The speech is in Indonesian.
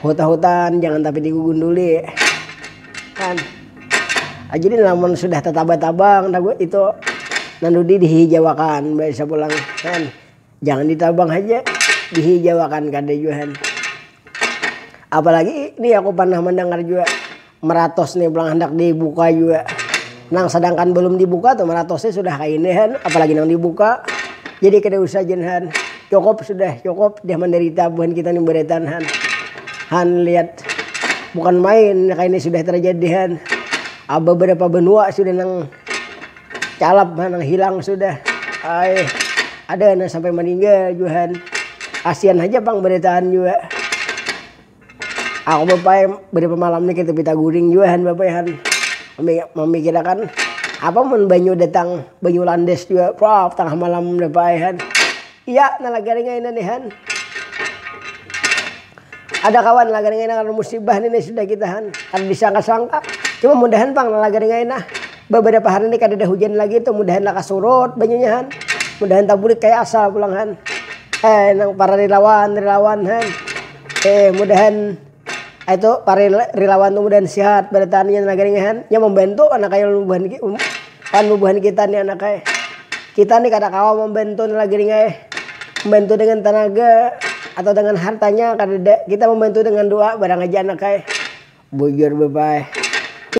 hutan-hutan jangan tapi digunduli kan. Jadi namun sudah tetabang-tabang itu nandudi dihijaukan biasa pulang kan. Jangan ditabang aja dihijaukan kada juhan. Apalagi ini aku pernah mendengar juga meratos nih pulang hendak dibuka juga. Nang sedangkan belum dibuka tuh meratosnya sudah kayak ini kan, apalagi nang dibuka. Jadi kada usah jenhan. Cukup dia menderita bukan kita nih beretan han. Han lihat bukan main kayak ini sudah terjadi han. Beberapa benua sudah nang calap nang hilang sudah. Ada yang sampai meninggal Johan. Kasihan aja bang beritaan juga. Aku bapak berapa malam nih kita pita guring Johan bapak Han. Memikirkan apa mun banyu datang banyu landes juga. Prof tengah malam bapak Han. Iya nalagaringan nih Han. Ada kawan lagaringan karena musibah ini sudah kita Han. Kan disangka-sangka. Cuma mudahan bang nalagaringan nah. Beberapa hari ini kada ada hujan lagi tuh mudahan lah kasurut banyunya Han. Mudahan tabulik kayak asal pulang Han. Nang para relawan Han. Mudahan itu para relawan tuh mudahan sehat bertanian nagaringan Han. Yang membantu anak kayak nubuhan kita nih anak kayak. Kita nih kada kawa membantu nagaringan. Membantu dengan tenaga atau dengan hartanya kada kita membantu dengan doa barang aja anak kayak. Bujur bye.